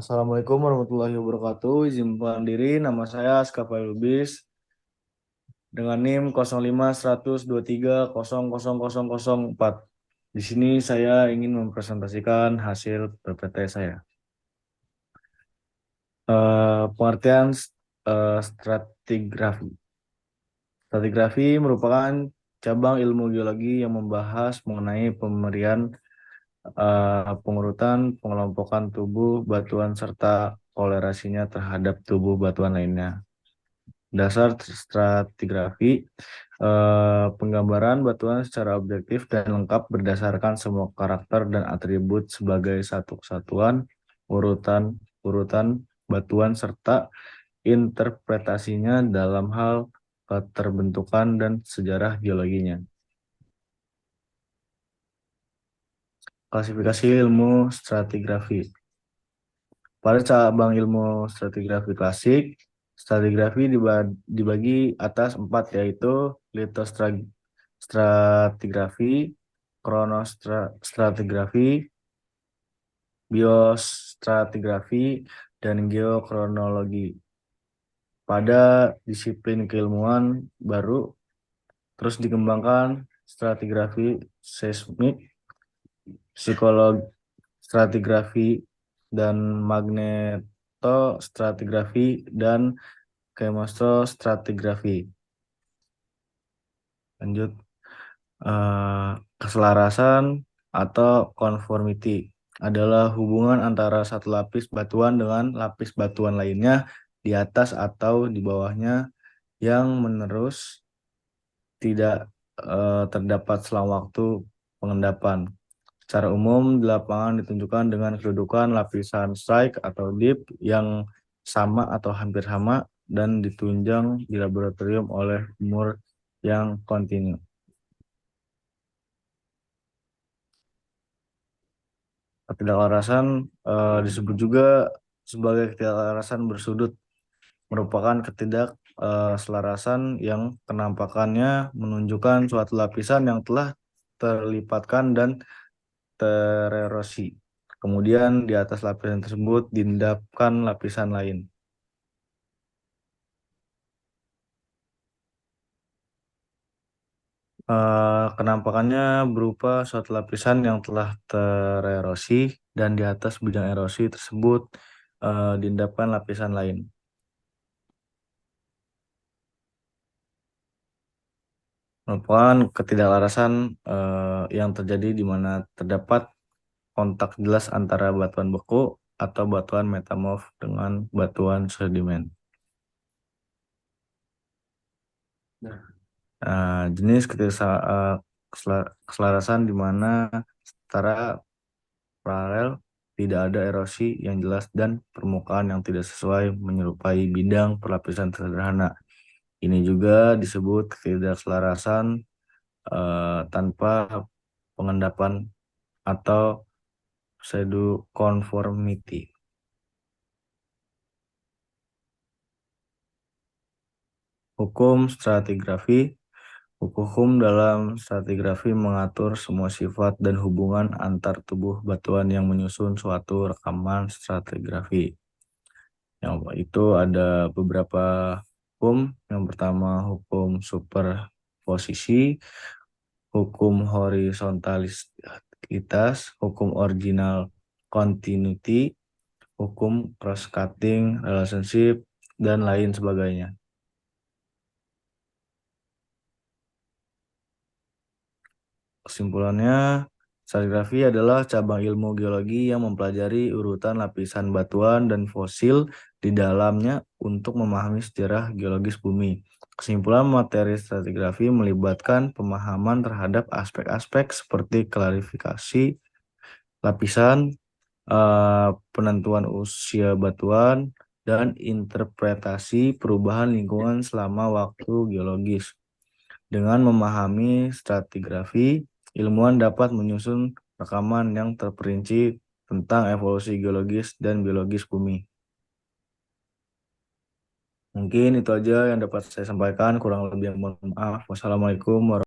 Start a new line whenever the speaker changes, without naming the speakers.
Assalamualaikum warahmatullahi wabarakatuh. Izin memperkenalkan diri, nama saya Askafai Lubis dengan NIM 05.100.23.00.04. Di sini saya ingin mempresentasikan hasil PPT saya. Pengertian stratigrafi. Stratigrafi merupakan cabang ilmu geologi yang membahas mengenai pemberian pengurutan, pengelompokan tubuh batuan serta kolerasinya terhadap tubuh batuan lainnya. Dasar stratigrafi, penggambaran batuan secara objektif dan lengkap berdasarkan semua karakter dan atribut sebagai satu kesatuan, urutan batuan serta interpretasinya dalam hal keterbentukan dan sejarah geologinya. Klasifikasi ilmu stratigrafi. Pada cabang ilmu stratigrafi klasik, stratigrafi dibagi atas 4, yaitu litostratigrafi, kronostratigrafi, biostratigrafi, dan geokronologi. Pada disiplin keilmuan baru terus dikembangkan stratigrafi seismik, psikolog stratigrafi, dan magnetostratigrafi, dan chemostrostratigrafi. Lanjut, keselarasan atau conformity adalah hubungan antara satu lapis batuan dengan lapis batuan lainnya di atas atau di bawahnya yang menerus tidak terdapat selama waktu pengendapan. Secara umum di lapangan ditunjukkan dengan kedudukan lapisan strike atau dip yang sama atau hampir sama dan ditunjang di laboratorium oleh umur yang kontinu. Ketidaklarasan disebut juga sebagai ketidaklarasan bersudut, merupakan ketidakselarasan yang kenampakannya menunjukkan suatu lapisan yang telah terlipatkan dan tererosi. Kemudian di atas lapisan tersebut diendapkan lapisan lain. Kenampakannya berupa suatu lapisan yang telah tererosi dan di atas bidang erosi tersebut diendapkan lapisan lain. Merupakan ketidaklarasan yang terjadi di mana terdapat kontak jelas antara batuan beku atau batuan metamorf dengan batuan sedimen. Jenis keselarasan di mana secara paralel tidak ada erosi yang jelas dan permukaan yang tidak sesuai menyerupai bidang perlapisan sederhana. Ini juga disebut ketidakselarasan tanpa pengendapan atau pseudo conformity. Hukum stratigrafi. Hukum dalam stratigrafi mengatur semua sifat dan hubungan antar tubuh batuan yang menyusun suatu rekaman stratigrafi. Yang itu ada beberapa hukum. Yang pertama hukum superposisi, hukum horizontalitas, hukum original continuity, hukum cross-cutting relationship, dan lain sebagainya. Kesimpulannya, stratigrafi adalah cabang ilmu geologi yang mempelajari urutan lapisan batuan dan fosil di dalamnya untuk memahami sejarah geologis bumi. Kesimpulan materi stratigrafi melibatkan pemahaman terhadap aspek-aspek seperti klarifikasi lapisan, penentuan usia batuan, dan interpretasi perubahan lingkungan selama waktu geologis. Dengan memahami stratigrafi, ilmuwan dapat menyusun rekaman yang terperinci tentang evolusi geologis dan biologis bumi. Mungkin itu aja yang dapat saya sampaikan, kurang lebih mohon maaf. Wassalamualaikum warahmatullahi wabarakatuh.